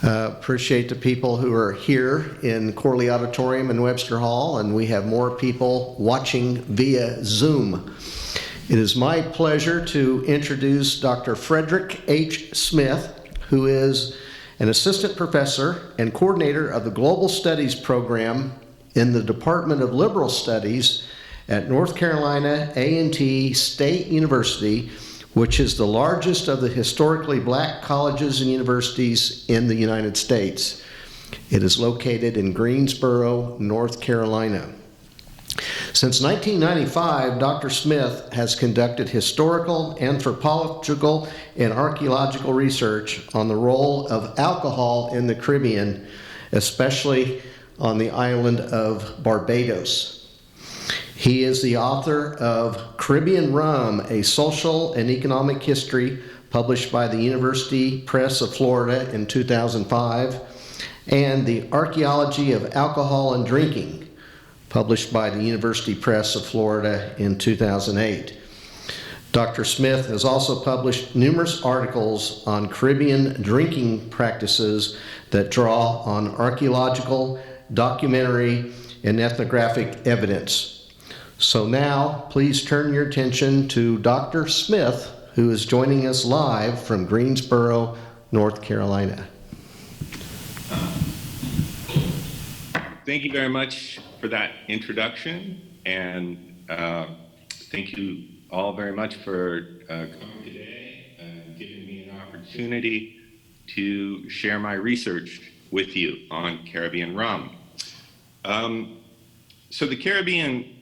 Appreciate the people who are here in Corley Auditorium in Webster Hall, and we have more people watching via Zoom. It is my pleasure to introduce Dr. Fredrick H. Smith, who is an assistant professor and coordinator of the Global Studies program in the Department of Liberal Studies at North Carolina A&T State University, which is the largest of the historically black colleges and universities in the United States. It is located in Greensboro, North Carolina. Since 1995, Dr. Smith has conducted historical, anthropological, and archaeological research on the role of alcohol in the Caribbean, especially on the island of Barbados. He is the author of Caribbean Rum, A Social and Economic History, published by the University Press of Florida in 2005, and The Archaeology of Alcohol and Drinking, published by the University Press of Florida in 2008. Dr. Smith has also published numerous articles on Caribbean drinking practices that draw on archaeological, documentary, and ethnographic evidence. So now, please turn your attention to Dr. Smith, who is joining us live from Greensboro, North Carolina. Thank you very much for that introduction, and thank you all very much for coming today and giving me an opportunity to share my research with you on Caribbean rum. So the Caribbean,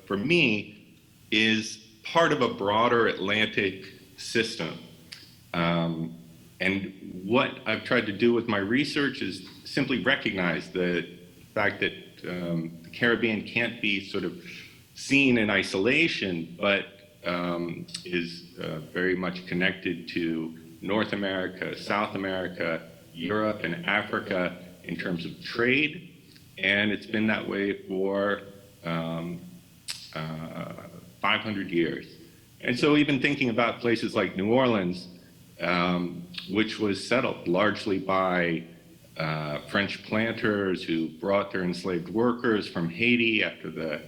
for me, is part of a broader Atlantic system. And what I've tried to do with my research is simply recognize the fact that the Caribbean can't be sort of seen in isolation, but is very much connected to North America, South America, Europe, and Africa in terms of trade. And it's been that way for 500 years. And so even thinking about places like New Orleans, which was settled largely by French planters who brought their enslaved workers from Haiti after the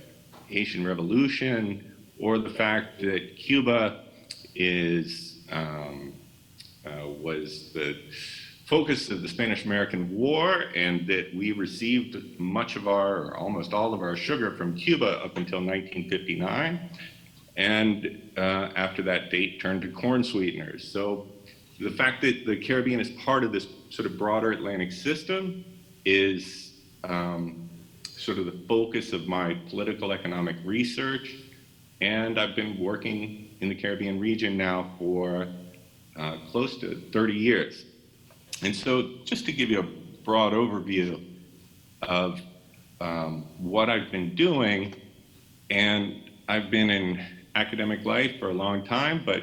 Haitian Revolution, or the fact that Cuba was the focus of the Spanish-American War, and that we received much of or almost all of our sugar from Cuba up until 1959, and after that date turned to corn sweeteners. So the fact that the Caribbean is part of this sort of broader Atlantic system is sort of the focus of my political economic research, and I've been working in the Caribbean region now for close to 30 years. And so just to give you a broad overview of what I've been doing, and I've been in academic life for a long time, but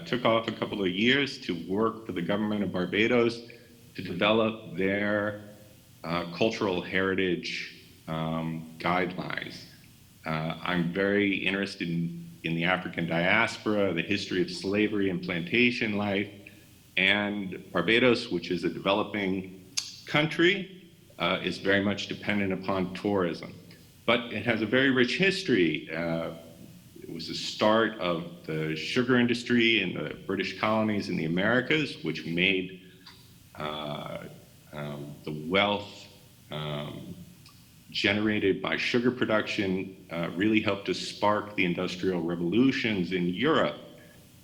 took off a couple of years to work for the government of Barbados to develop their cultural heritage guidelines. I'm very interested in the African diaspora, the history of slavery and plantation life, and Barbados, which is a developing country, is very much dependent upon tourism. But it has a very rich history. It was the start of the sugar industry in the British colonies in the Americas, which made the wealth generated by sugar production really helped to spark the industrial revolutions in Europe.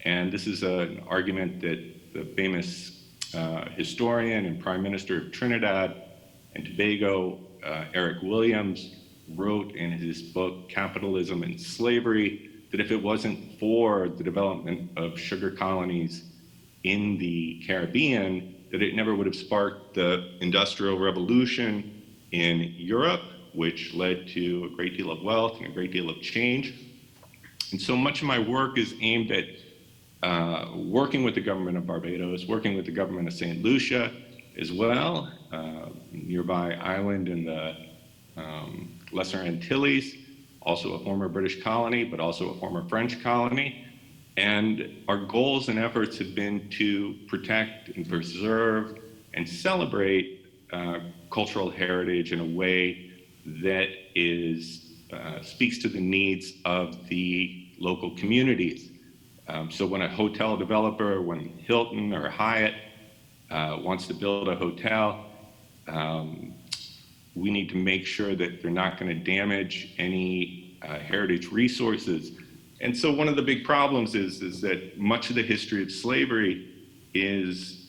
And this is an argument that the famous historian and Prime Minister of Trinidad and Tobago, Eric Williams, wrote in his book, Capitalism and Slavery, that if it wasn't for the development of sugar colonies in the Caribbean, that it never would have sparked the Industrial Revolution in Europe, which led to a great deal of wealth and a great deal of change. And so much of my work is aimed at working with the government of Barbados, working with the government of St. Lucia as well, nearby island in the Lesser Antilles, also a former British colony, but also a former French colony. And our goals and efforts have been to protect and preserve and celebrate cultural heritage in a way that speaks to the needs of the local communities. So when a hotel developer, when Hilton or Hyatt wants to build a hotel, we need to make sure that they're not going to damage any heritage resources. And so one of the big problems is that much of the history of slavery is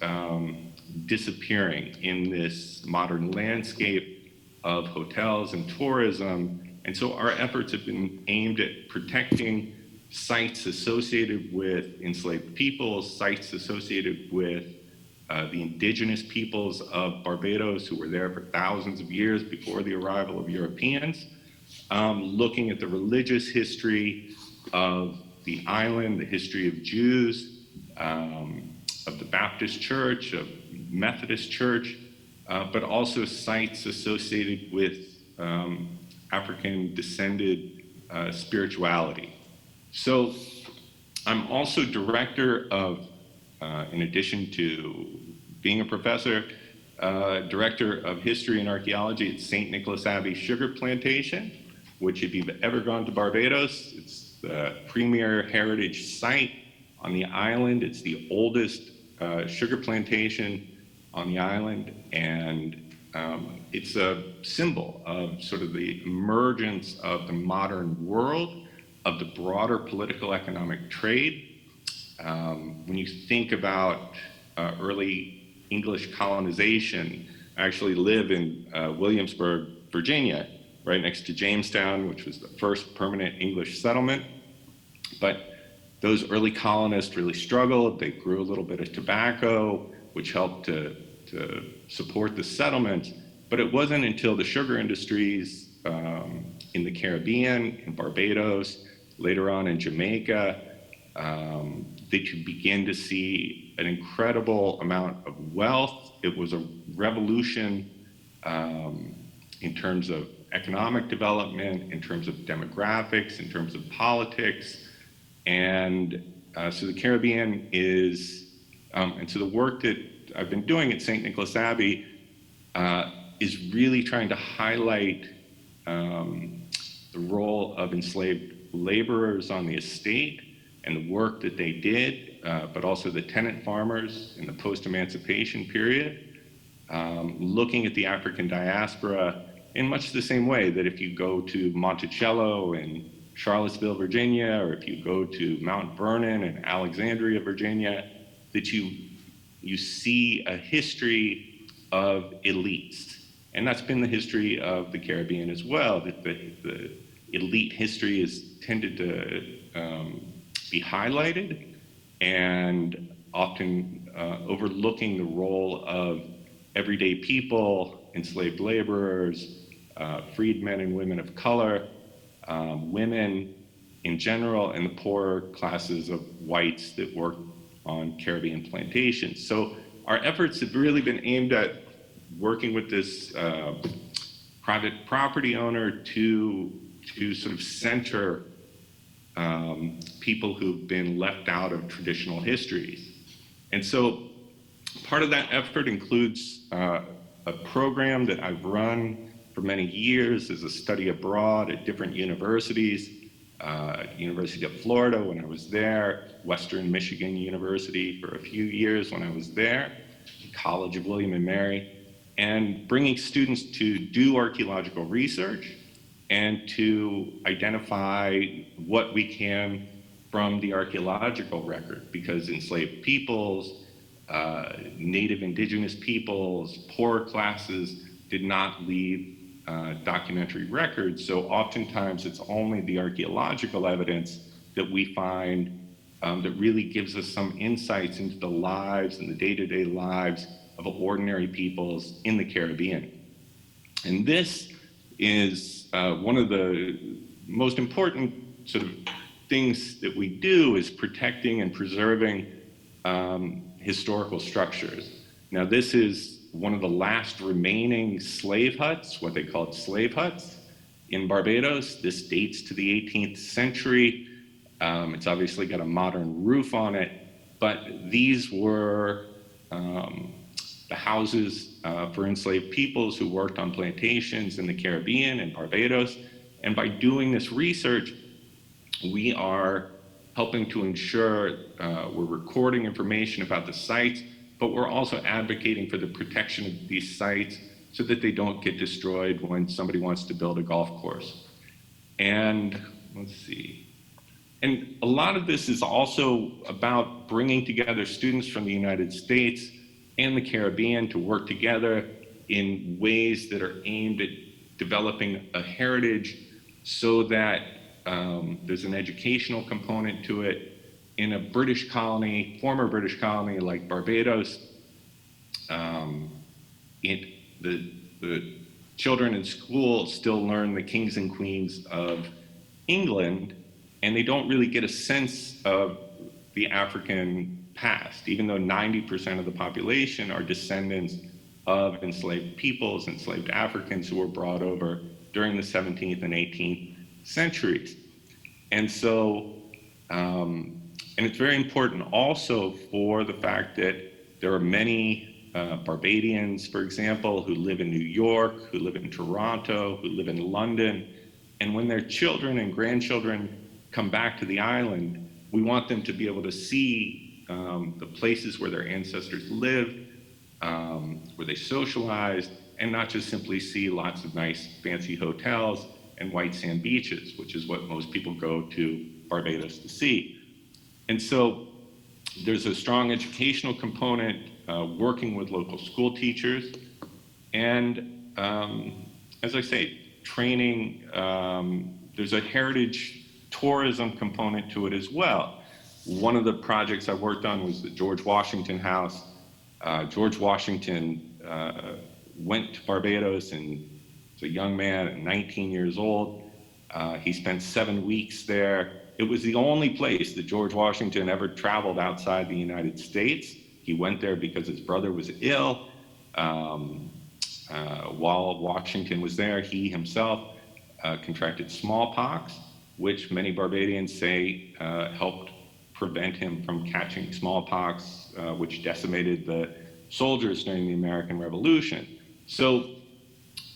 disappearing in this modern landscape of hotels and tourism. And so our efforts have been aimed at protecting sites associated with enslaved peoples, sites associated with the indigenous peoples of Barbados who were there for thousands of years before the arrival of Europeans, looking at the religious history of the island, the history of Jews, of the Baptist Church, of Methodist Church, but also sites associated with African-descended spirituality. So I'm also director of, in addition to being a professor, director of history and archaeology at St. Nicholas Abbey Sugar Plantation, which if you've ever gone to Barbados, it's the premier heritage site on the island. It's the oldest sugar plantation on the island, and it's a symbol of sort of the emergence of the modern world, of the broader political economic trade. When you think about early English colonization, I actually live in Williamsburg, Virginia, right next to Jamestown, which was the first permanent English settlement. But those early colonists really struggled. They grew a little bit of tobacco, which helped to support the settlement. But it wasn't until the sugar industries in the Caribbean, in Barbados, later on in Jamaica, that you begin to see an incredible amount of wealth. It was a revolution in terms of economic development, in terms of demographics, in terms of politics. And so the Caribbean is, and so the work that I've been doing at St. Nicholas Abbey is really trying to highlight the role of enslaved laborers on the estate and the work that they did, but also the tenant farmers in the post-emancipation period, looking at the African diaspora in much the same way that if you go to Monticello in Charlottesville, Virginia, or if you go to Mount Vernon in Alexandria, Virginia, that you see a history of elites. And that's been the history of the Caribbean as well, that the elite history is tended to be highlighted and often overlooking the role of everyday people, enslaved laborers, freedmen and women of color, women in general, and the poorer classes of whites that work on Caribbean plantations. So our efforts have really been aimed at working with this private property owner to sort of center people who've been left out of traditional histories. And so part of that effort includes a program that I've run for many years as a study abroad at different universities, University of Florida when I was there, Western Michigan University for a few years when I was there, College of William and Mary, and bringing students to do archaeological research and to identify what we can from the archaeological record, because enslaved peoples, native indigenous peoples, poorer classes did not leave documentary records. So oftentimes it's only the archaeological evidence that we find that really gives us some insights into the lives and the day-to-day lives of ordinary peoples in the Caribbean. And this is one of the most important sort of things that we do, is protecting and preserving historical structures. Now, this is one of the last remaining slave huts, what they called slave huts, in Barbados. This dates to the 18th century. It's obviously got a modern roof on it, but these were the houses for enslaved peoples who worked on plantations in the Caribbean and Barbados. And by doing this research, we are helping to ensure we're recording information about the sites, but we're also advocating for the protection of these sites so that they don't get destroyed when somebody wants to build a golf course. And let's see. And a lot of this is also about bringing together students from the United States and the Caribbean to work together in ways that are aimed at developing a heritage so that there's an educational component to it. In a British colony, former British colony like Barbados, the children in school still learn the kings and queens of England, and they don't really get a sense of the African past, even though 90% of the population are descendants of enslaved peoples, enslaved Africans who were brought over during the 17th and 18th centuries. And so, and it's very important also for the fact that there are many Barbadians, for example, who live in New York, who live in Toronto, who live in London. And when their children and grandchildren come back to the island, we want them to be able to see the places where their ancestors lived, where they socialized, and not just simply see lots of nice fancy hotels and white sand beaches, which is what most people go to Barbados to see. And so there's a strong educational component, working with local school teachers, and as I say, training. There's a heritage tourism component to it as well. One of the projects I worked on was the George Washington House. George Washington went to Barbados and was a young man at 19 years old. He spent 7 weeks there. It was the only place that George Washington ever traveled outside the United States. He went there because his brother was ill. While Washington was there, he himself contracted smallpox, which many Barbadians say helped prevent him from catching smallpox, which decimated the soldiers during the American Revolution. So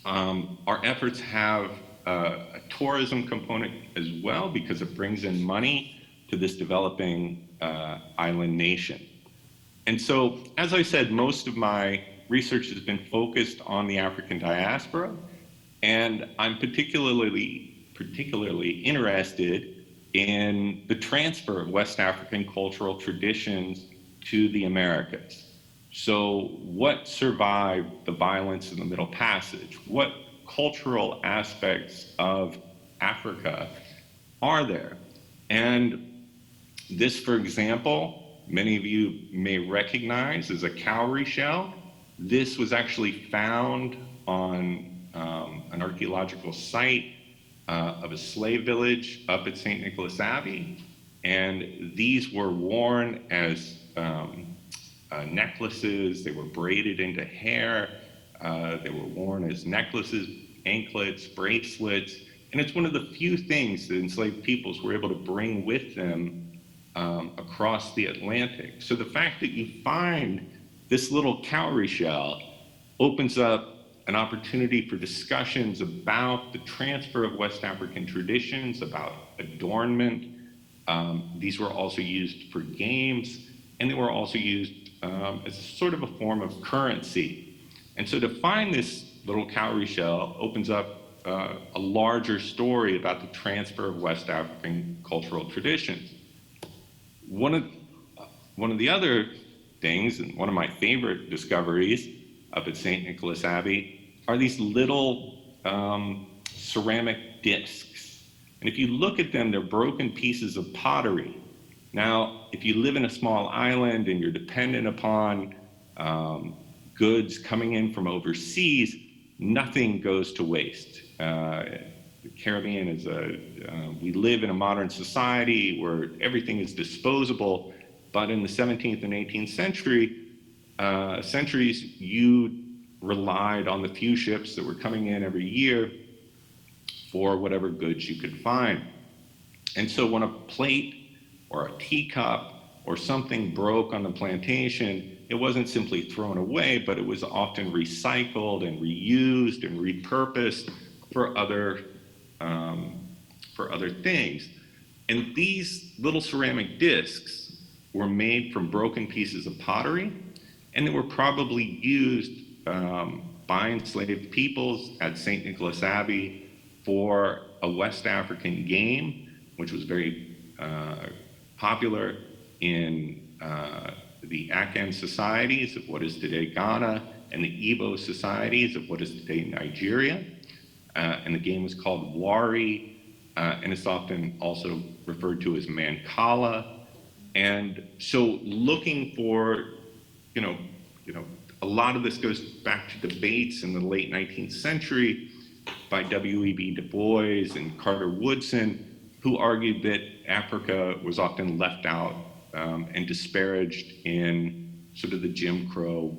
our efforts have a tourism component as well because it brings in money to this developing island nation. And so, as I said, most of my research has been focused on the African diaspora, and I'm particularly interested in the transfer of West African cultural traditions to the Americas. So what survived the violence in the Middle Passage? What cultural aspects of Africa are there? And this, for example, many of you may recognize as a cowrie shell. This was actually found on an archaeological site of a slave village up at St. Nicholas Abbey. And these were worn as necklaces. They were braided into hair. They were worn as necklaces, anklets, bracelets. And it's one of the few things that enslaved peoples were able to bring with them across the Atlantic. So the fact that you find this little cowrie shell opens up an opportunity for discussions about the transfer of West African traditions, about adornment. These were also used for games, and they were also used as a sort of a form of currency. And so to find this little cowrie shell opens up a larger story about the transfer of West African cultural traditions. One of the other things, and one of my favorite discoveries up at St. Nicholas Abbey, are these little ceramic discs. And if you look at them, they're broken pieces of pottery. Now, if you live in a small island and you're dependent upon goods coming in from overseas, nothing goes to waste. The Caribbean is we live in a modern society where everything is disposable, but in the 17th and 18th centuries, you relied on the few ships that were coming in every year for whatever goods you could find. And so when a plate or a teacup or something broke on the plantation, it wasn't simply thrown away, but it was often recycled and reused and repurposed for other things. And these little ceramic discs were made from broken pieces of pottery, and they were probably used by enslaved peoples at St. Nicholas Abbey for a West African game, which was very popular in the Akan societies of what is today Ghana and the Igbo societies of what is today Nigeria. And the game was called Wari, and it's often also referred to as Mancala. And so looking for, a lot of this goes back to debates in the late 19th century by W.E.B. Du Bois and Carter Woodson, who argued that Africa was often left out and disparaged in sort of the Jim Crow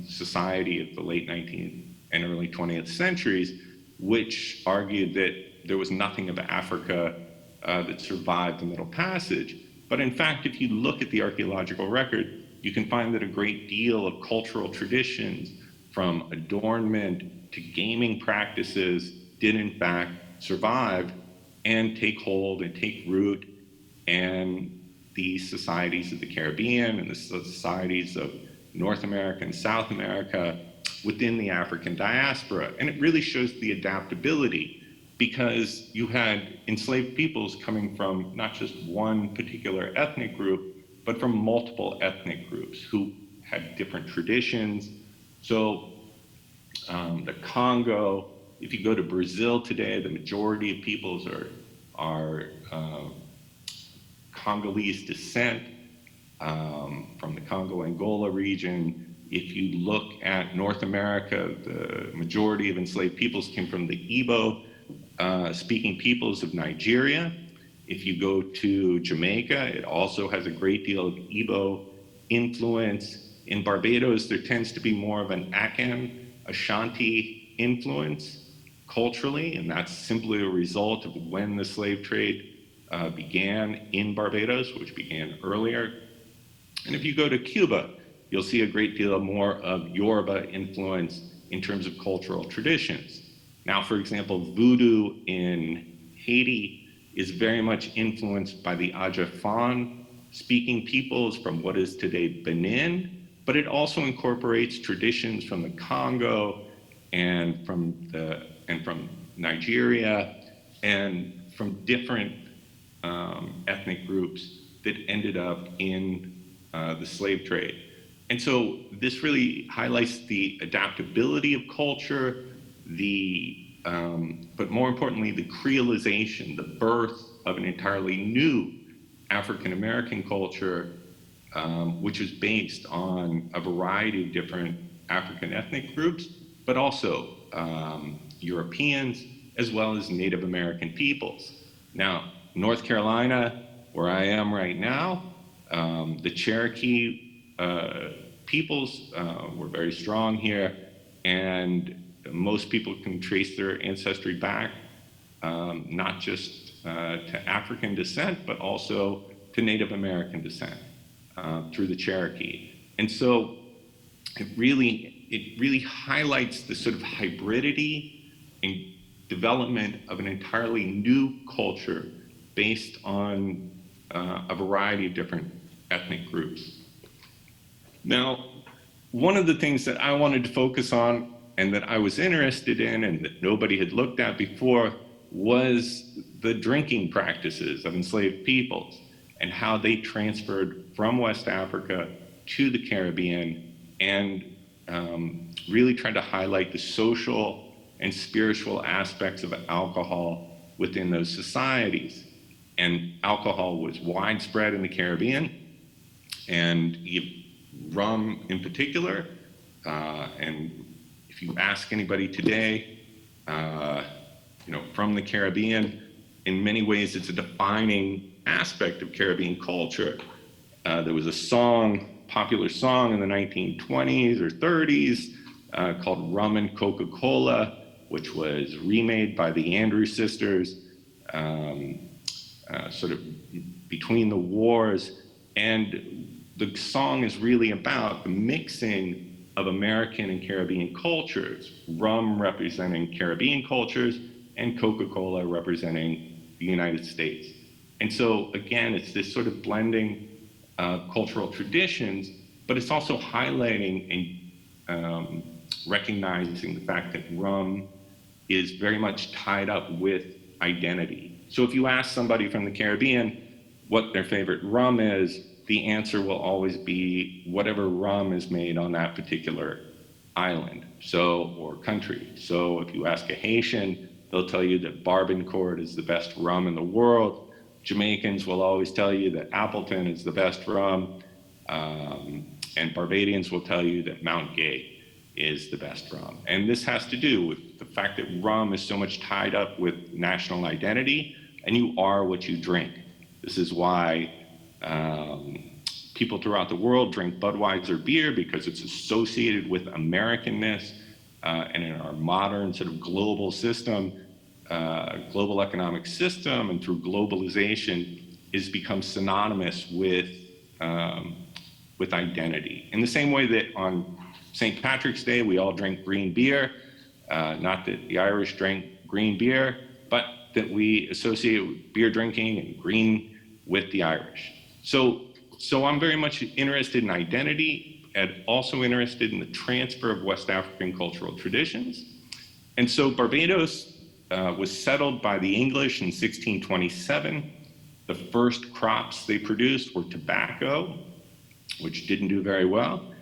society of the late 19th and early 20th centuries, which argued that there was nothing of Africa that survived the Middle Passage. But in fact, if you look at the archaeological record, you can find that a great deal of cultural traditions, from adornment to gaming practices, did in fact survive and take hold and take root in the societies of the Caribbean and the societies of North America and South America within the African diaspora. And it really shows the adaptability, because you had enslaved peoples coming from not just one particular ethnic group, but from multiple ethnic groups who had different traditions. So the Congo, if you go to Brazil today, the majority of peoples are Congolese descent from the Congo-Angola region. If you look at North America, the majority of enslaved peoples came from the Igbo speaking peoples of Nigeria. If you go to Jamaica, it also has a great deal of Igbo influence. In Barbados, there tends to be more of an Akan, Ashanti influence culturally, and that's simply a result of when the slave trade began in Barbados, which began earlier. And if you go to Cuba, you'll see a great deal more of Yoruba influence in terms of cultural traditions. Now, for example, voodoo in Haiti is very much influenced by the Ajafan speaking peoples from what is today Benin, but it also incorporates traditions from the Congo and from Nigeria and from different ethnic groups that ended up in the slave trade. And so this really highlights the adaptability of culture, but more importantly, the creolization, the birth of an entirely new African-American culture, which is based on a variety of different African ethnic groups, but also Europeans, as well as Native American peoples. Now, North Carolina, where I am right now, the Cherokee peoples were very strong here, and most people can trace their ancestry back, not just to African descent, but also to Native American descent through the Cherokee. And so it really highlights the sort of hybridity and development of an entirely new culture based on a variety of different ethnic groups. Now, one of the things that I wanted to focus on and that I was interested in and that nobody had looked at before was the drinking practices of enslaved peoples and how they transferred from West Africa to the Caribbean, and really tried to highlight the social and spiritual aspects of alcohol within those societies. And alcohol was widespread in the Caribbean, and rum in particular. And if you ask anybody today, from the Caribbean, in many ways it's a defining aspect of Caribbean culture. There was a popular song in the 1920s or 30s called Rum and Coca-Cola, which was remade by the Andrews Sisters sort of between the wars. And the song is really about the mixing of American and Caribbean cultures, rum representing Caribbean cultures and Coca-Cola representing the United States. And so again, it's this sort of blending cultural traditions, but it's also highlighting and recognizing the fact that rum is very much tied up with identity. So if you ask somebody from the Caribbean what their favorite rum is, the answer will always be whatever rum is made on that particular island, or country. So if you ask a Haitian, they'll tell you that Barbancourt is the best rum in the world. Jamaicans will always tell you that Appleton is the best rum. And Barbadians will tell you that Mount Gay is the best rum. And this has to do with the fact that rum is so much tied up with national identity, and you are what you drink. This is why people throughout the world drink Budweiser beer, because it's associated with Americanness, and in our modern sort of global system, global economic system, and through globalization, is become synonymous with identity. In the same way that on St. Patrick's Day, we all drink green beer, not that the Irish drink green beer, but that we associate beer drinking and green with the Irish. So I'm very much interested in identity and also interested in the transfer of West African cultural traditions. And so Barbados was settled by the English in 1627. The first crops they produced were tobacco, which didn't do very well.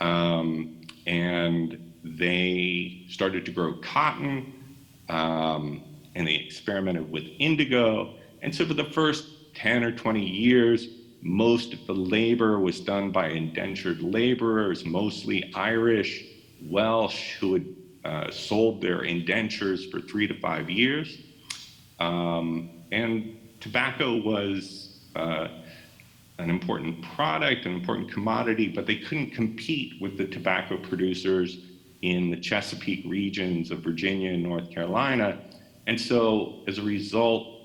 And they started to grow cotton, and they experimented with indigo. And so for the first 10 or 20 years, most of the labor was done by indentured laborers, mostly Irish, Welsh, who had sold their indentures for 3 to 5 years. And tobacco was an important product, an important commodity, but they couldn't compete with the tobacco producers in the Chesapeake regions of Virginia and North Carolina. And so as a result,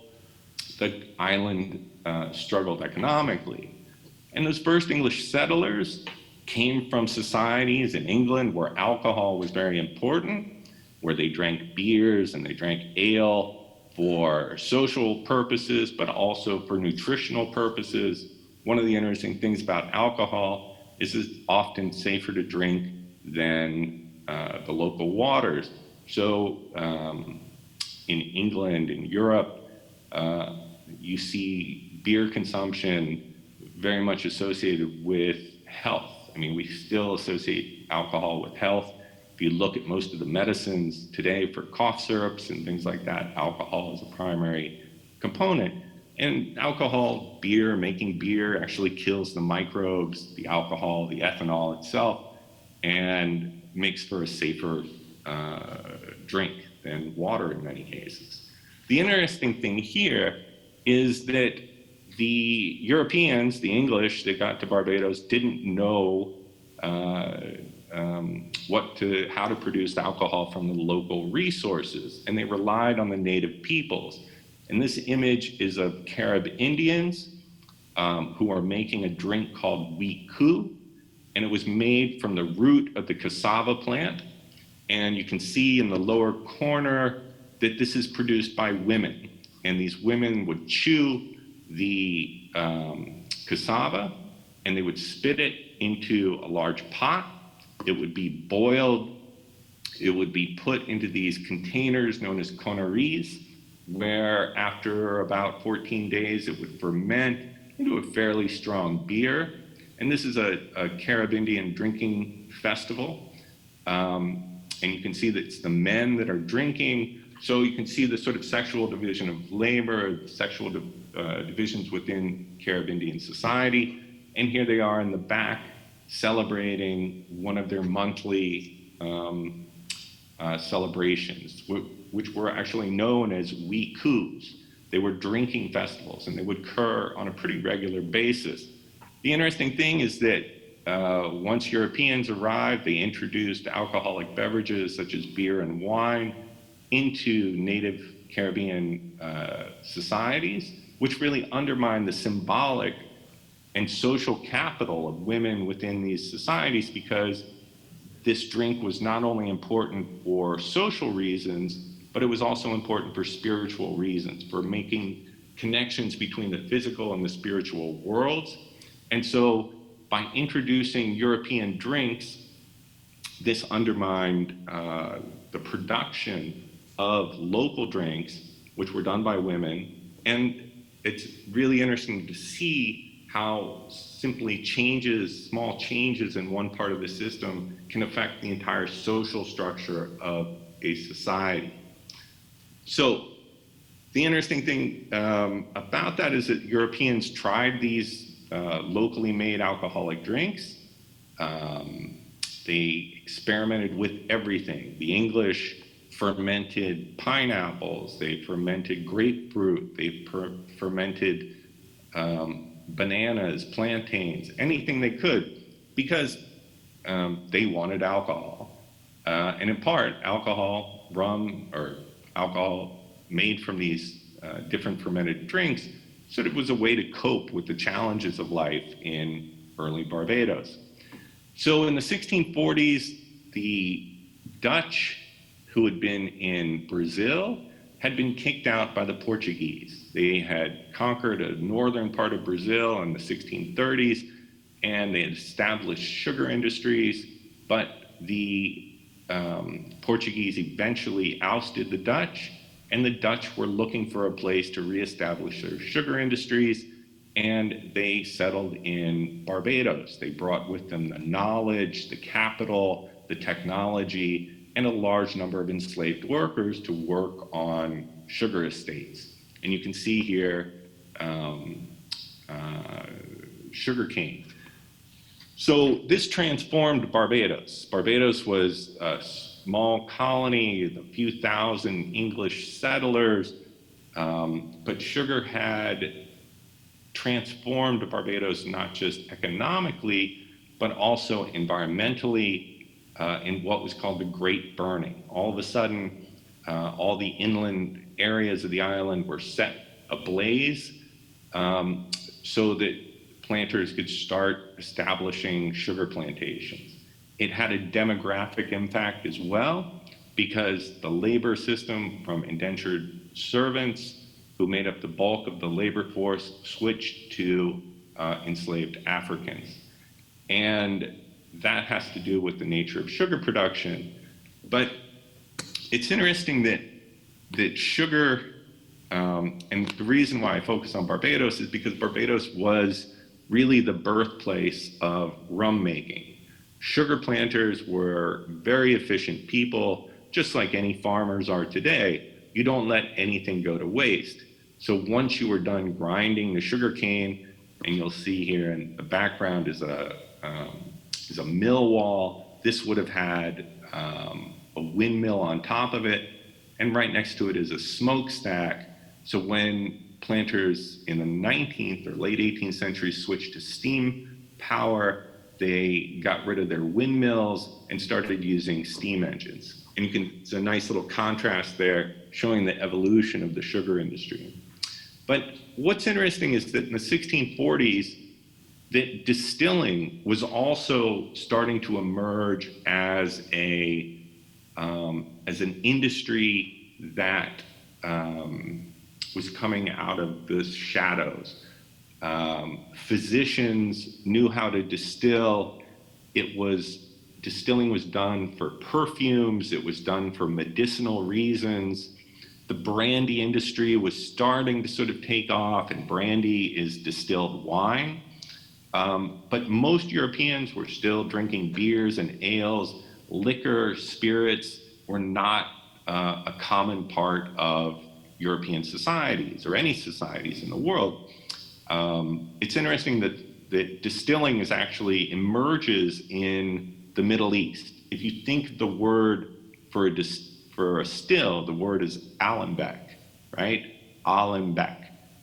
the island struggled economically. And those first English settlers came from societies in England where alcohol was very important, where they drank beers and they drank ale for social purposes, but also for nutritional purposes. One of the interesting things about alcohol is it's often safer to drink than the local waters. So in England, in Europe, you see beer consumption very much associated with health. I mean, we still associate alcohol with health. If you look at most of the medicines today for cough syrups and things like that, alcohol is a primary component. And alcohol, beer, making beer actually kills the microbes, the alcohol, the ethanol itself, and makes for a safer drink than water in many cases. The interesting thing here is that the Europeans, the English that got to Barbados, didn't know how to produce alcohol from the local resources, and they relied on the native peoples. And this image is of Carib Indians who are making a drink called wiku, and it was made from the root of the cassava plant. And you can see in the lower corner that this is produced by women, and these women would chew the cassava, and they would spit it into a large pot. It would be boiled. It would be put into these containers known as conneries, where after about 14 days, it would ferment into a fairly strong beer. And this is a Carib Indian drinking festival. And you can see that it's the men that are drinking. So you can see the sort of sexual division of labor, sexual divisions within Carib Indian society. And here they are in the back celebrating one of their monthly celebrations, which were actually known as wikus. They were drinking festivals, and they would occur on a pretty regular basis. The interesting thing is that once Europeans arrived, they introduced alcoholic beverages such as beer and wine into native Caribbean societies, which really undermined the symbolic and social capital of women within these societies, because this drink was not only important for social reasons, but it was also important for spiritual reasons, for making connections between the physical and the spiritual worlds. And so by introducing European drinks, this undermined the production of local drinks, which were done by women. And it's really interesting to see how simply small changes in one part of the system can affect the entire social structure of a society. So the interesting thing about that is that Europeans tried these locally made alcoholic drinks. They experimented with everything. The English fermented pineapples, they fermented grapefruit, they fermented bananas, plantains, anything they could, because they wanted alcohol. And in part, alcohol, rum, or alcohol made from these different fermented drinks, so it was a way to cope with the challenges of life in early Barbados. So in the 1640s, the Dutch, who had been in Brazil, had been kicked out by the Portuguese. They had conquered a northern part of Brazil in the 1630s, and they had established sugar industries, but the Portuguese eventually ousted the Dutch, and the Dutch were looking for a place to reestablish their sugar industries, and they settled in Barbados. They brought with them the knowledge, the capital, the technology, and a large number of enslaved workers to work on sugar estates. And you can see here sugarcane. So this transformed Barbados. Barbados was a small colony, a few thousand English settlers, but sugar had transformed Barbados not just economically, but also environmentally in what was called the Great Burning. All of a sudden, all the inland areas of the island were set ablaze so that planters could start establishing sugar plantations. It had a demographic impact as well, because the labor system from indentured servants, who made up the bulk of the labor force, switched to enslaved Africans. And that has to do with the nature of sugar production. But it's interesting that sugar, and the reason why I focus on Barbados is because Barbados was really the birthplace of rum making. Sugar planters were very efficient people, just like any farmers are today. You don't let anything go to waste. So once you were done grinding the sugar cane, and you'll see here in the background is a mill wall. This would have had a windmill on top of it, and right next to it is a smokestack. So when planters in the 19th or late 18th century switched to steam power, they got rid of their windmills and started using steam engines. And it's a nice little contrast there showing the evolution of the sugar industry. But what's interesting is that in the 1640s, that distilling was also starting to emerge as an industry that was coming out of the shadows. Physicians knew how to distill. Distilling was done for perfumes. It was done for medicinal reasons. The brandy industry was starting to sort of take off, and brandy is distilled wine. But most Europeans were still drinking beers and ales. Liquor, spirits were not a common part of European societies or any societies in the world. It's interesting that distilling is actually emerges in the Middle East. If you think the word for a still, the word is alembic, right? Alembic,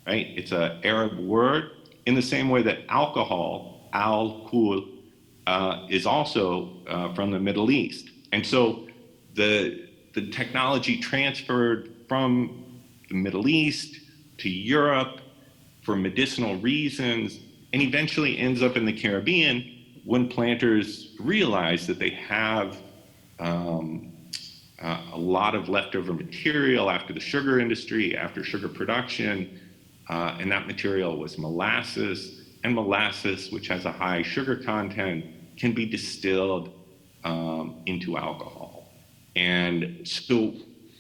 right? It's an Arab word, in the same way that alcohol, al-kul, is also from the Middle East. And so the technology transferred from the Middle East to Europe for medicinal reasons, and eventually ends up in the Caribbean when planters realize that they have a lot of leftover material after the sugar industry, after sugar production, and that material was molasses, and molasses, which has a high sugar content, can be distilled into alcohol. And so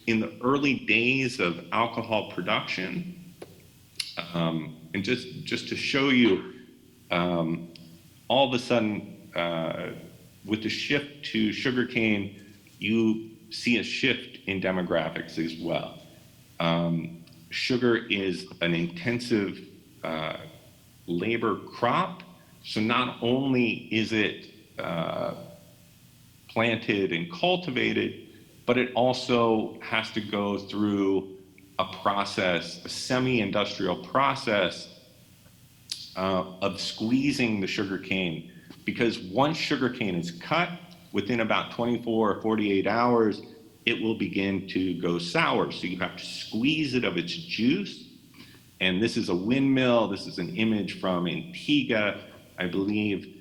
in the early days of alcohol production, and just to show you, all of a sudden, with the shift to sugarcane, you see a shift in demographics as well. Sugar is an intensive labor crop, so not only is it planted and cultivated, but it also has to go through a process, a semi-industrial process of squeezing the sugarcane, because once sugarcane is cut, within about 24 or 48 hours, it will begin to go sour. So you have to squeeze it of its juice. And this is a windmill. This is an image from Antigua, I believe,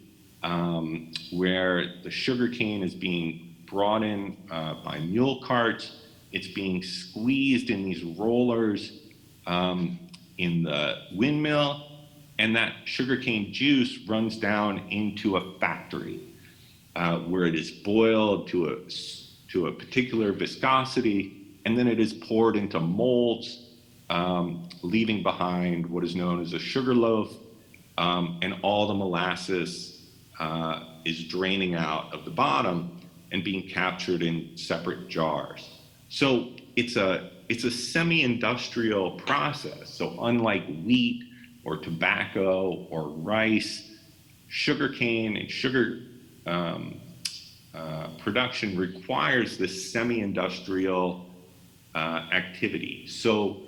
where the sugarcane is being brought in by mule carts. It's being squeezed in these rollers in the windmill, and that sugarcane juice runs down into a factory where it is boiled to a particular viscosity, and then it is poured into molds, leaving behind what is known as a sugar loaf, and all the molasses is draining out of the bottom and being captured in separate jars. So it's a semi-industrial process. So unlike wheat or tobacco or rice, sugarcane and sugar production requires this semi-industrial activity. So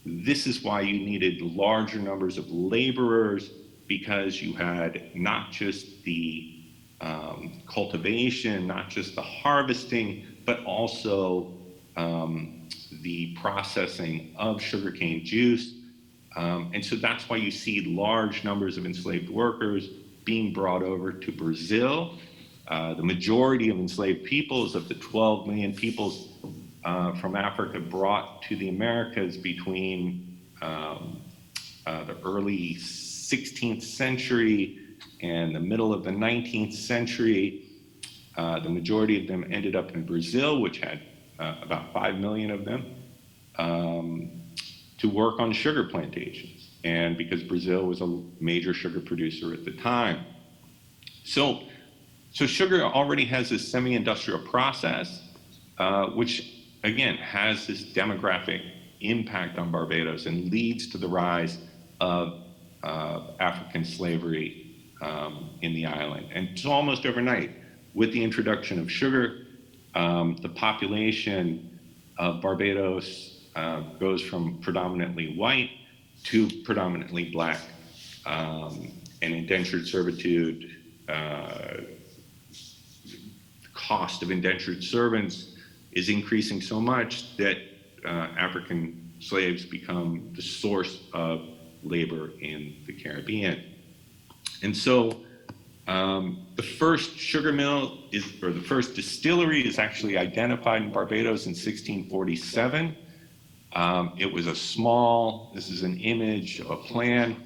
this is why you needed larger numbers of laborers, because you had not just the cultivation, not just the harvesting, but also the processing of sugarcane juice. And so that's why you see large numbers of enslaved workers being brought over to Brazil. The majority of enslaved peoples, of the 12 million peoples from Africa brought to the Americas between the early 16th century and the middle of the 19th century, the majority of them ended up in Brazil, which had about 5 million of them, to work on sugar plantations, and because Brazil was a major sugar producer at the time. So sugar already has this semi-industrial process, which again has this demographic impact on Barbados and leads to the rise of African slavery in the island. And it's almost overnight. With the introduction of sugar, the population of Barbados goes from predominantly white to predominantly black, and indentured servitude, the cost of indentured servants is increasing so much that African slaves become the source of labor in the Caribbean. And so the first sugar mill or the first distillery is actually identified in Barbados in 1647. It was this is an image of a plan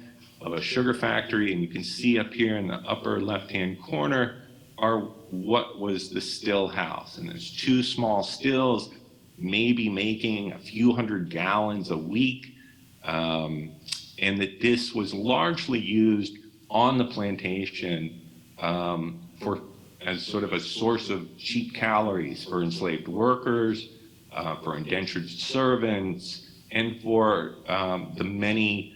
of a sugar factory, and you can see up here in the upper left-hand corner are what was the still house. And there's two small stills, maybe making a few hundred gallons a week, and that this was largely used on the plantation as sort of a source of cheap calories for enslaved workers, for indentured servants, and for the many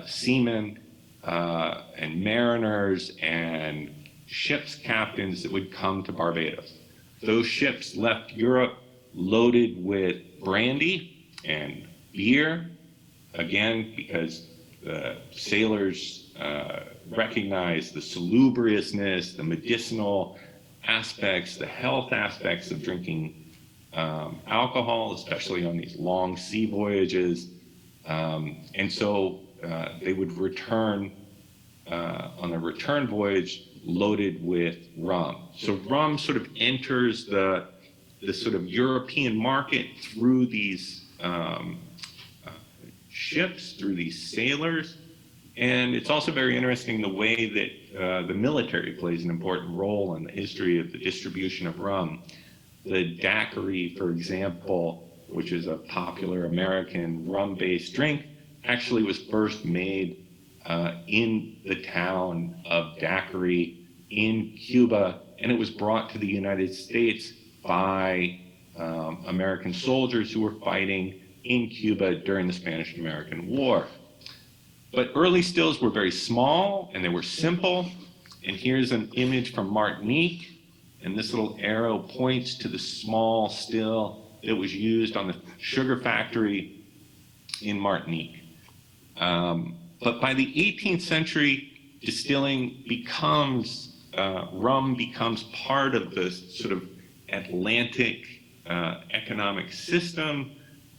seamen and mariners and ships captains that would come to Barbados. Those ships left Europe loaded with brandy and beer, again, because the sailors recognized the salubriousness, the medicinal aspects, the health aspects of drinking alcohol, especially on these long sea voyages. And so they would return on the return voyage loaded with rum. So rum sort of enters the sort of European market through these ships, through these sailors. And it's also very interesting the way that the military plays an important role in the history of the distribution of rum. The daiquiri, for example, which is a popular American rum-based drink, actually was first made in the town of Daiquiri in Cuba, and it was brought to the United States by American soldiers who were fighting in Cuba during the Spanish-American War. But early stills were very small and they were simple. And here's an image from Martinique, and this little arrow points to the small still that was used on the sugar factory in Martinique. But by the 18th century, distilling becomes, rum becomes part of the sort of Atlantic economic system.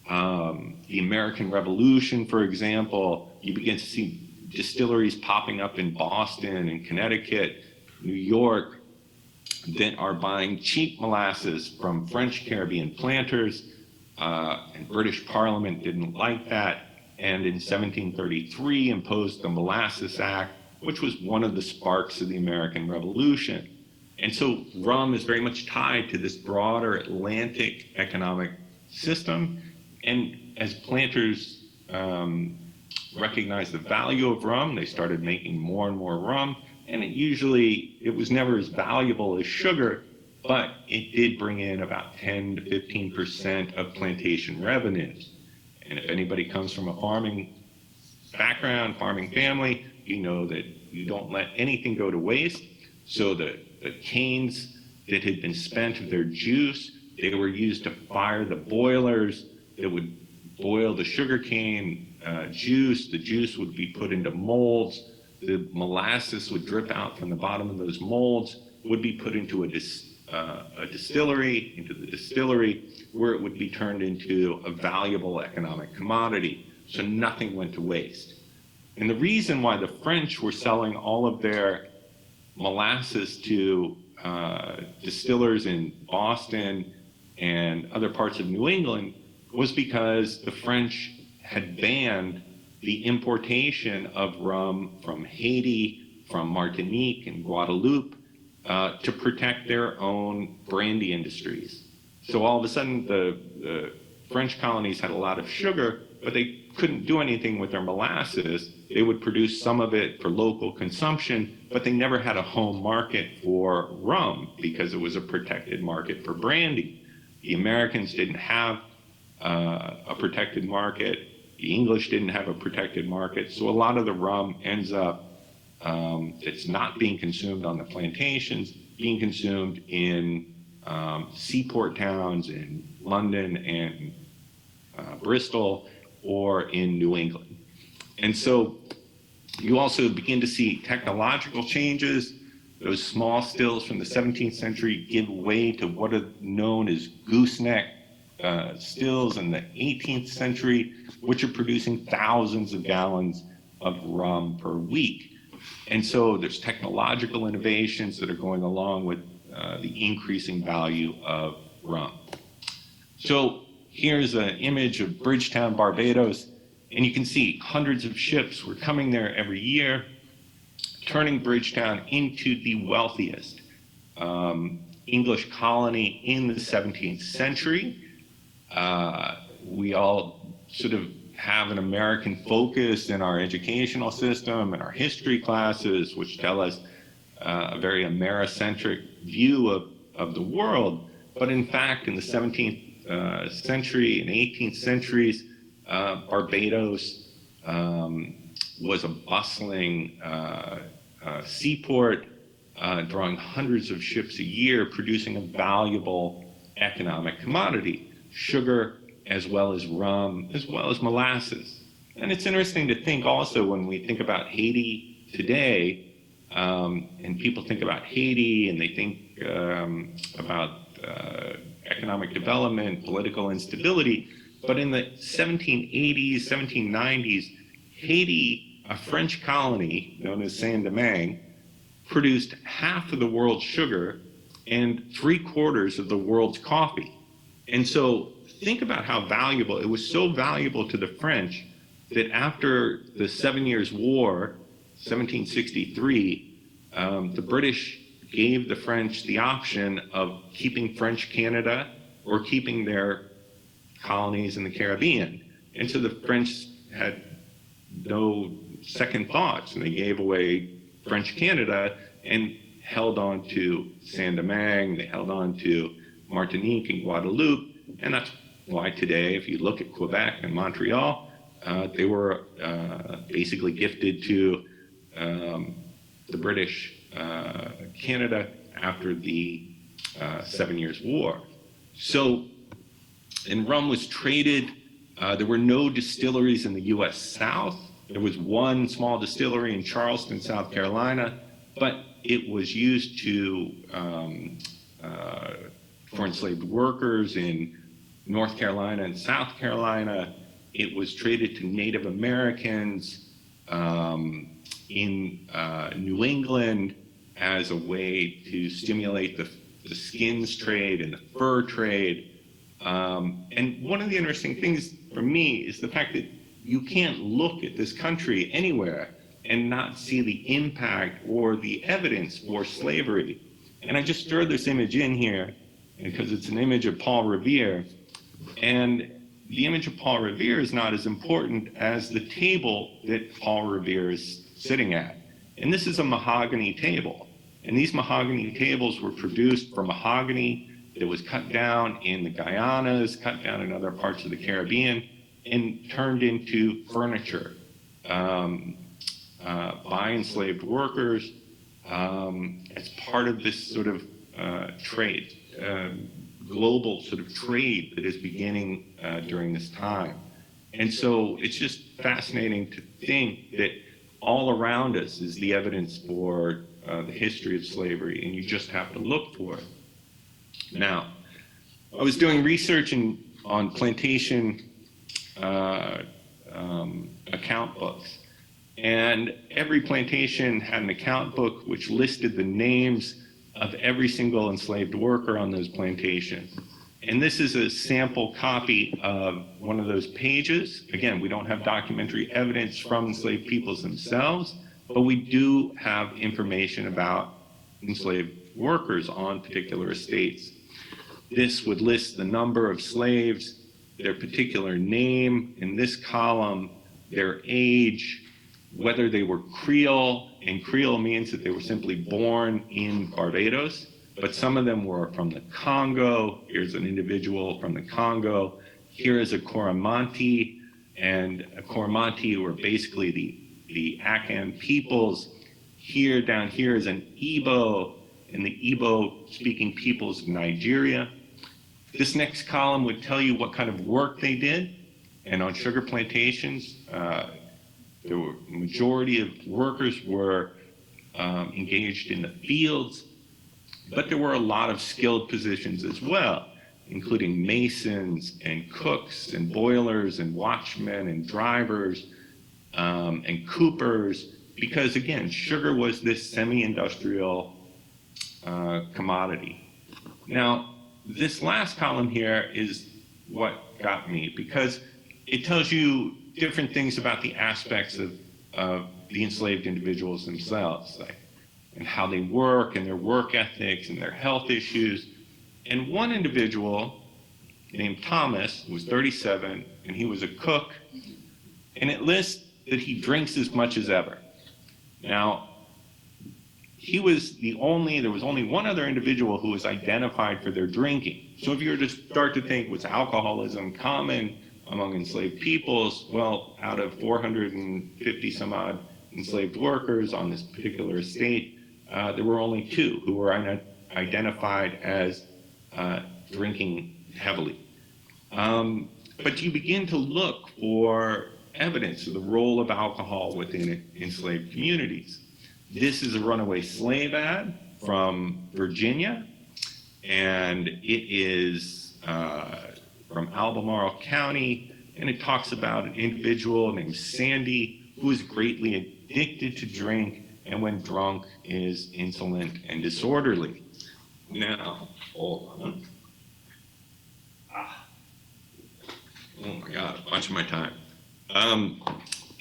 The American Revolution, for example, you begin to see distilleries popping up in Boston and Connecticut, New York, that are buying cheap molasses from French Caribbean planters, and British Parliament didn't like that, and in 1733 imposed the Molasses Act, which was one of the sparks of the American Revolution. And so rum is very much tied to this broader Atlantic economic system. And as planters recognized the value of rum, they started making more and more rum. And it was never as valuable as sugar, but it did bring in about 10 to 15% of plantation revenues. And if anybody comes from a farming background, farming family, you know that you don't let anything go to waste. So the canes that had been spent of their juice, they were used to fire the boilers that would boil the sugarcane juice. The juice would be put into molds. The molasses would drip out from the bottom of those molds, would be put into a distillery, into the distillery, where it would be turned into a valuable economic commodity. So nothing went to waste. And the reason why the French were selling all of their molasses to distillers in Boston and other parts of New England was because the French had banned the importation of rum from Haiti, from Martinique and Guadeloupe to protect their own brandy industries. So all of a sudden the French colonies had a lot of sugar, but they couldn't do anything with their molasses. They would produce some of it for local consumption, but they never had a home market for rum because it was a protected market for brandy. The Americans didn't have a protected market. The English didn't have a protected market. So a lot of the rum ends up, it's not being consumed on the plantations, being consumed in seaport towns in London and Bristol or in New England. And so you also begin to see technological changes. Those small stills from the 17th century give way to what are known as gooseneck stills in the 18th century, which are producing thousands of gallons of rum per week. And so there's technological innovations that are going along with the increasing value of rum. So here's an image of Bridgetown, Barbados, and you can see hundreds of ships were coming there every year, turning Bridgetown into the wealthiest English colony in the 17th century. We all sort of have an American focus in our educational system and our history classes, which tell us a very Americentric view of the world. But in fact, in the 17th century and 18th centuries, Barbados was a bustling seaport, drawing hundreds of ships a year, producing a valuable economic commodity, sugar as well as rum, as well as molasses. And it's interesting to think also when we think about Haiti today, and people think about Haiti and they think about economic development, political instability, but in the 1780s, 1790s, Haiti a French colony known as Saint-Domingue produced half of the world's sugar and 3/4 of the world's coffee. And so think about how valuable, it was so valuable to the French that after the 7 Years' War, 1763, the British gave the French the option of keeping French Canada or keeping their colonies in the Caribbean. And so the French had no second thoughts, and they gave away French Canada and held on to Saint-Domingue, they held on to Martinique and Guadeloupe, and that's why today, if you look at Quebec and Montreal, they were basically gifted to the British Canada after the 7 Years' War. So, and rum was traded. There were no distilleries in the U.S. South. There was one small distillery in Charleston, South Carolina, but it was used to for enslaved workers in North Carolina and South Carolina. It was traded to Native Americans in New England as a way to stimulate the skins trade and the fur trade. And one of the interesting things for me is the fact that you can't look at this country anywhere and not see the impact or the evidence for slavery. And I just threw this image in here because it's an image of Paul Revere. And the image of Paul Revere is not as important as the table that Paul Revere is sitting at. And this is a mahogany table. And these mahogany tables were produced from mahogany that was cut down in the Guyanas, cut down in other parts of the Caribbean, and turned into furniture by enslaved workers as part of this sort of trade, global sort of trade that is beginning during this time. And so it's just fascinating to think that all around us is the evidence for the history of slavery, and you just have to look for it. Now, I was doing research on plantation account books, and every plantation had an account book which listed the names of every single enslaved worker on those plantations. And this is a sample copy of one of those pages. Again, we don't have documentary evidence from enslaved peoples themselves, but we do have information about enslaved workers on particular estates. This would list the number of slaves, their particular name in this column, their age, whether they were Creole, and Creole means that they were simply born in Barbados, but some of them were from the Congo. Here's an individual from the Congo. Here is a Coromantee, and a Coromantee were basically the Akan peoples. Here, down here is an Igbo, and the Igbo-speaking peoples of Nigeria. This next column would tell you what kind of work they did, and on sugar plantations, the majority of workers were engaged in the fields, but there were a lot of skilled positions as well, including masons and cooks and boilers and watchmen and drivers and coopers, because again, sugar was this semi-industrial commodity. Now, this last column here is what got me, because it tells you different things about the aspects of the enslaved individuals themselves, like, and how they work and their work ethics and their health issues. And one individual named Thomas was 37, and he was a cook, and it lists that he drinks as much as ever. Now, there was only one other individual who was identified for their drinking. So if you were to start to think, was alcoholism common among enslaved peoples? Well, out of 450 some odd enslaved workers on this particular estate, there were only 2 who were identified as drinking heavily. But you begin to look for evidence of the role of alcohol within enslaved communities. This is a runaway slave ad from Virginia, and it is from Albemarle County, and it talks about an individual named Sandy who is greatly addicted to drink, and when drunk is insolent and disorderly. Now, hold on. Oh my God, a bunch of my time.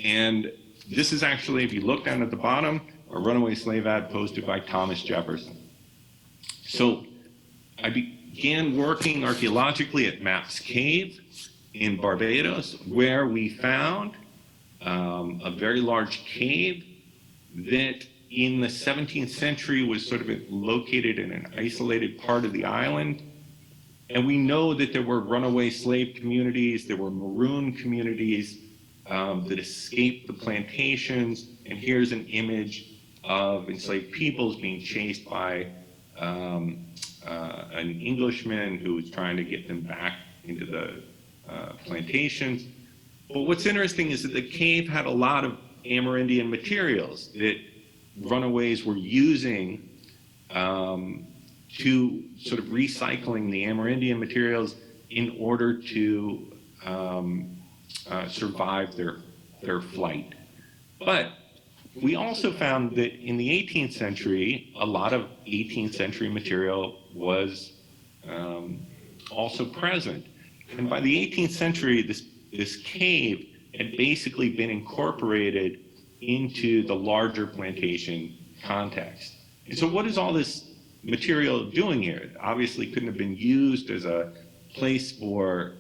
And this is actually, if you look down at the bottom, a runaway slave ad posted by Thomas Jefferson. So I began working archaeologically at Mapp's Cave in Barbados, where we found a very large cave that in the 17th century was sort of located in an isolated part of the island. And we know that there were runaway slave communities, there were maroon communities that escaped the plantations. And here's an image of enslaved peoples being chased by an Englishman who was trying to get them back into the plantations. But what's interesting is that the cave had a lot of Amerindian materials that runaways were using to sort of recycling the Amerindian materials in order to survive their flight. But we also found that in the 18th century, a lot of 18th century material was also present. And by the 18th century, this cave had basically been incorporated into the larger plantation context. And so what is all this material doing here? It obviously couldn't have been used as a place for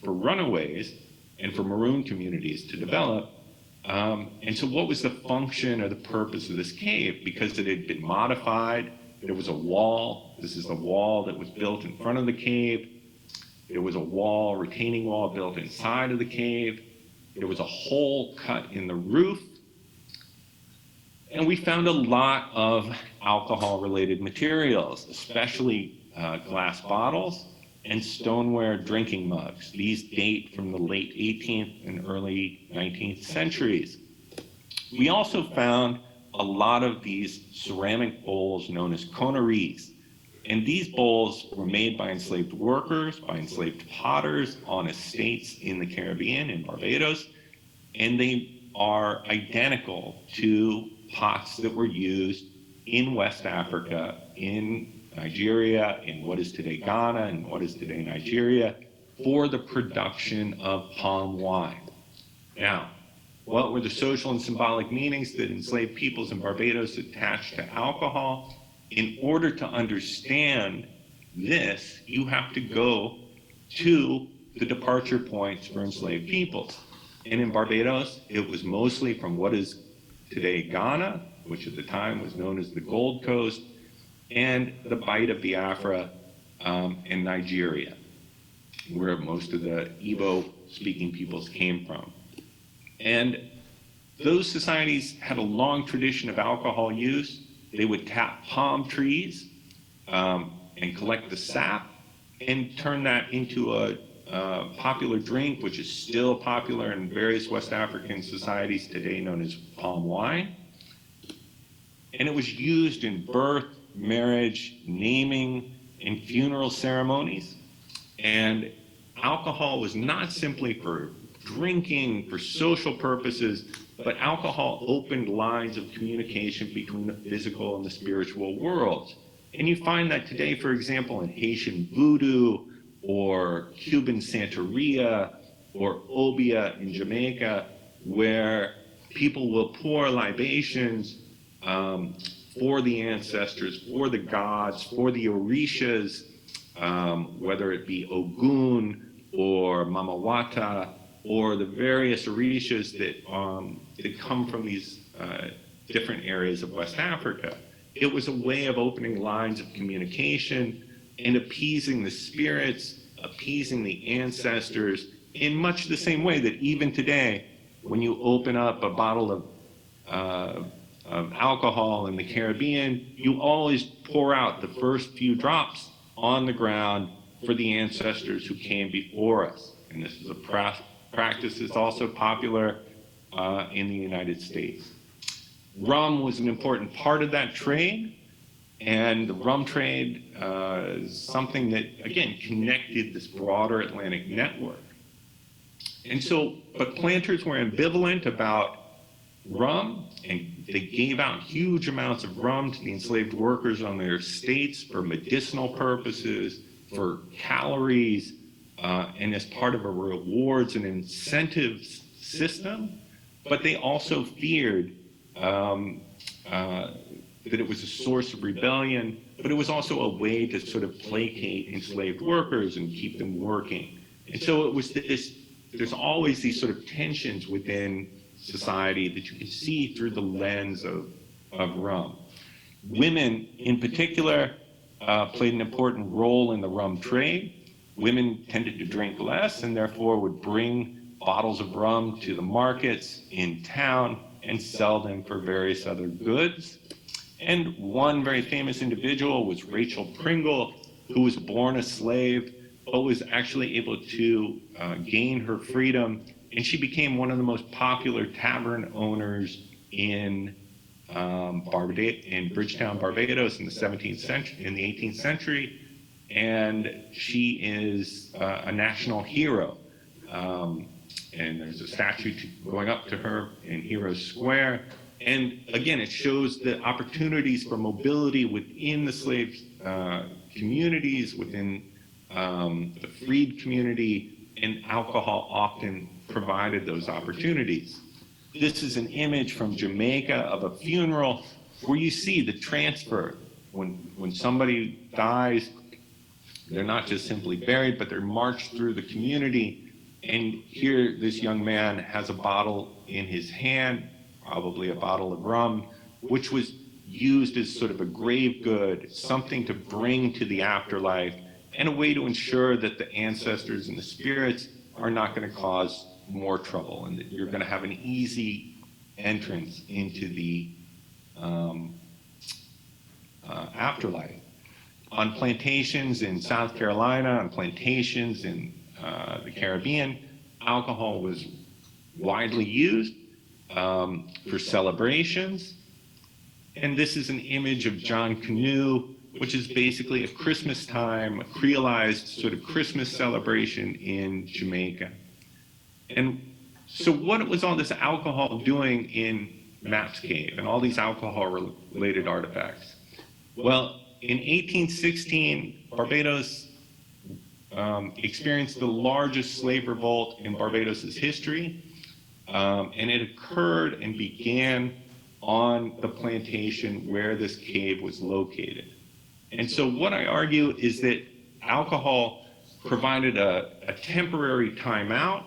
runaways and for maroon communities to develop. And so what was the function or the purpose of this cave? Because it had been modified, there was a wall. This is the wall that was built in front of the cave. There was a wall, retaining wall built inside of the cave. There was a hole cut in the roof. And we found a lot of alcohol-related materials, especially glass bottles and stoneware drinking mugs. These date from the late 18th and early 19th centuries. We also found a lot of these ceramic bowls known as conneries. And these bowls were made by enslaved workers, by enslaved potters on estates in the Caribbean, in Barbados. And they are identical to pots that were used in West Africa, in Nigeria, in what is today Ghana, and what is today Nigeria, for the production of palm wine. Now, what were the social and symbolic meanings that enslaved peoples in Barbados attached to alcohol? In order to understand this, you have to go to the departure points for enslaved peoples. And in Barbados, it was mostly from what is today Ghana, which at the time was known as the Gold Coast, and the Bight of Biafra and Nigeria, where most of the Igbo-speaking peoples came from. And those societies had a long tradition of alcohol use. They would tap palm trees and collect the sap and turn that into a popular drink, which is still popular in various West African societies today, known as palm wine. And it was used in birth, marriage, naming, and funeral ceremonies. And alcohol was not simply for drinking, for social purposes, but alcohol opened lines of communication between the physical and the spiritual worlds. And you find that today, for example, in Haitian voodoo, or Cuban Santeria, or Obia in Jamaica, where people will pour libations for the ancestors, for the gods, for the Orishas, whether it be Ogun or Mamawata, or the various Orishas that come from these different areas of West Africa. It was a way of opening lines of communication and appeasing the spirits, appeasing the ancestors, in much the same way that even today, when you open up a bottle of alcohol in the Caribbean, you always pour out the first few drops on the ground for the ancestors who came before us. And this is a practice that's also popular in the United States. Rum was an important part of that trade, and the rum trade is something that, again, connected this broader Atlantic network. And so, but planters were ambivalent about rum, and they gave out huge amounts of rum to the enslaved workers on their estates for medicinal purposes, for calories, and as part of a rewards and incentives system. But they also feared that it was a source of rebellion, but it was also a way to sort of placate enslaved workers and keep them working. And so it was this, there's always these sort of tensions within society that you can see through the lens of rum. Women, in particular, played an important role in the rum trade. Women tended to drink less and therefore would bring bottles of rum to the markets in town and sell them for various other goods. And one very famous individual was Rachel Pringle, who was born a slave, but was actually able to gain her freedom. And she became one of the most popular tavern owners in Bridgetown, Barbados in the 17th century, in the 18th century. And she is a national hero. And there's a statue going up to her in Heroes Square. And again, it shows the opportunities for mobility within the slave communities, within the freed community, and alcohol often provided those opportunities. This is an image from Jamaica of a funeral where you see the transfer. When somebody dies, they're not just simply buried, but they're marched through the community. And here, this young man has a bottle in his hand, probably a bottle of rum, which was used as sort of a grave good, something to bring to the afterlife, and a way to ensure that the ancestors and the spirits are not going to cause more trouble, and that you're going to have an easy entrance into the afterlife. On plantations in South Carolina, on plantations in the Caribbean, alcohol was widely used for celebrations. And this is an image of John Canoe, which is basically a Christmas time, a creolized sort of Christmas celebration in Jamaica. And so what was all this alcohol doing in Maps Cave and all these alcohol-related artifacts? Well, in 1816, Barbados experienced the largest slave revolt in Barbados' history, and it occurred and began on the plantation where this cave was located. And so what I argue is that alcohol provided a temporary timeout.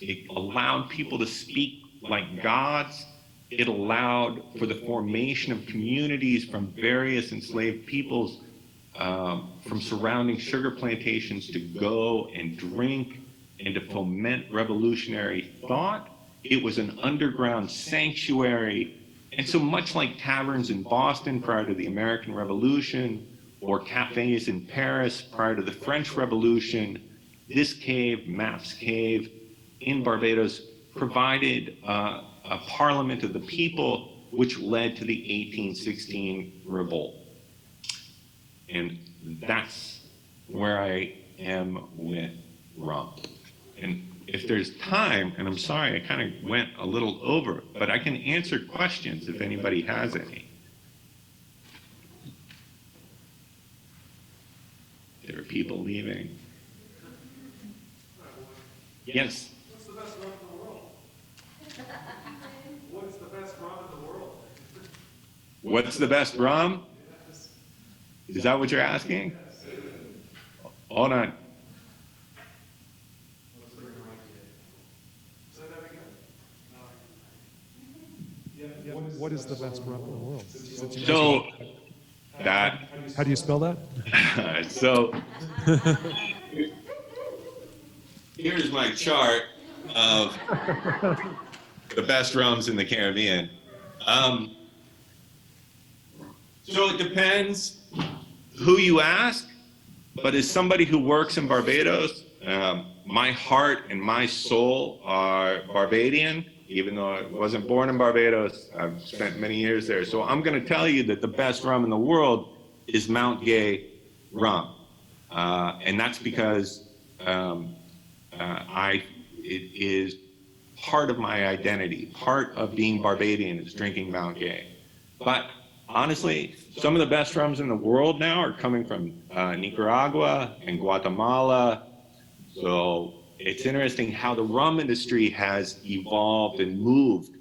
It allowed people to speak like gods. It allowed for the formation of communities from various enslaved peoples from surrounding sugar plantations to go and drink and to foment revolutionary thought. It was an underground sanctuary. And so much like taverns in Boston prior to the American Revolution, or cafes in Paris prior to the French Revolution, this cave, Maps Cave, in Barbados, provided a parliament of the people, which led to the 1816 revolt. And that's where I am with rum. And if there's time, and I'm sorry, I kind of went a little over, but I can answer questions if anybody has any. There are people leaving. Yes? What's the best rum in the world? What's the best rum in the world? What's the best rum? Yes. Is that what you're asking? Yes. Hold on. What's the rum Say that again? No. What is the best rum in the world? So, that, How do you spell that? so, here's my chart of the best rums in the Caribbean. So it depends who you ask, but as somebody who works in Barbados, my heart and my soul are Barbadian, even though I wasn't born in Barbados. I've spent many years there. So I'm going to tell you that the best rum in the world is Mount Gay rum. And that's because it is part of my identity. Part of being Barbadian is drinking Mount Gay. But honestly, some of the best rums in the world now are coming from Nicaragua and Guatemala. So it's interesting how the rum industry has evolved and moved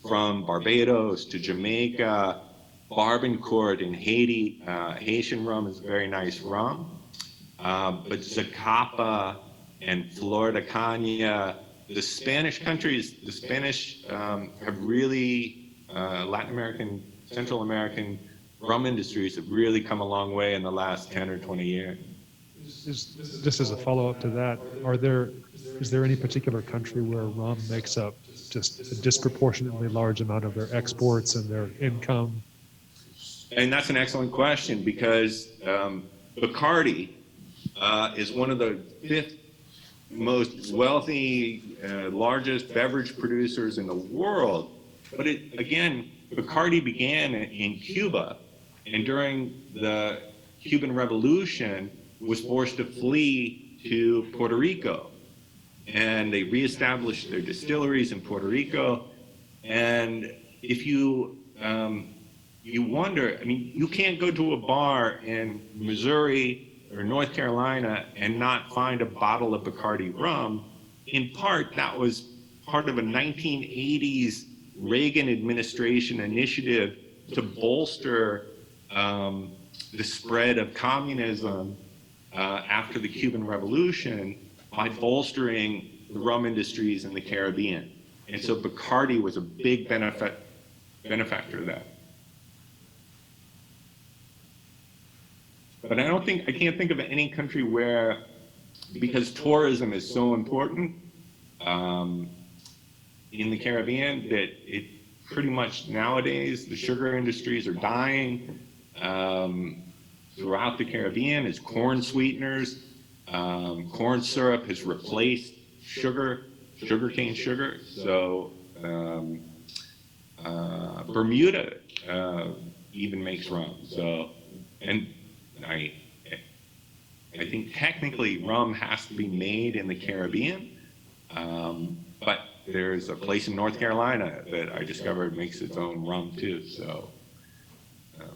from Barbados to Jamaica. Barbancourt in Haiti, Haitian rum is very nice rum. But Zacapa and Florida Caña, the Spanish countries, the Spanish have really, Latin American, Central American rum industries have really come a long way in the last 10 or 20 years. Just as a follow-up to that, is there any particular country where rum makes up just a disproportionately large amount of their exports and their income? And that's an excellent question, because Bacardi is one of the 5th most wealthy, largest beverage producers in the world. But again, Bacardi began in Cuba, and during the Cuban Revolution was forced to flee to Puerto Rico. And they reestablished their distilleries in Puerto Rico. And if you wonder, I mean, you can't go to a bar in Missouri or North Carolina and not find a bottle of Bacardi rum. In part, that was part of a 1980s Reagan administration initiative to bolster the spread of communism after the Cuban Revolution by bolstering the rum industries in the Caribbean. And so Bacardi was a big benefactor of that. But I can't think of any country where, because tourism is so important in the Caribbean, that it pretty much nowadays, the sugar industries are dying throughout the Caribbean as corn sweeteners. Corn syrup has replaced sugarcane sugar. So Bermuda even makes rum. So, and I think technically rum has to be made in the Caribbean, but there's a place in North Carolina that I discovered makes its own rum too. So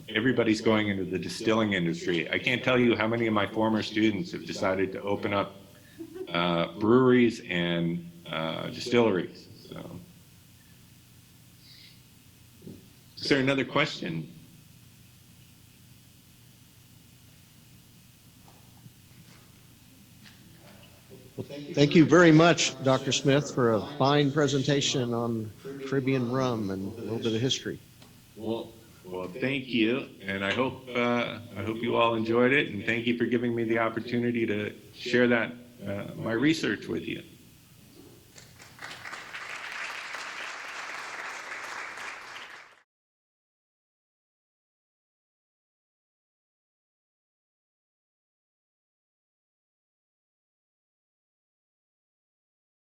everybody's going into the distilling industry. I can't tell you how many of my former students have decided to open up breweries and distilleries. So, is there another question? Thank you very much, Dr. Smith, for a fine presentation on Caribbean rum and a little bit of history. Well, thank you, and I hope you all enjoyed it, and thank you for giving me the opportunity to share that my research with you.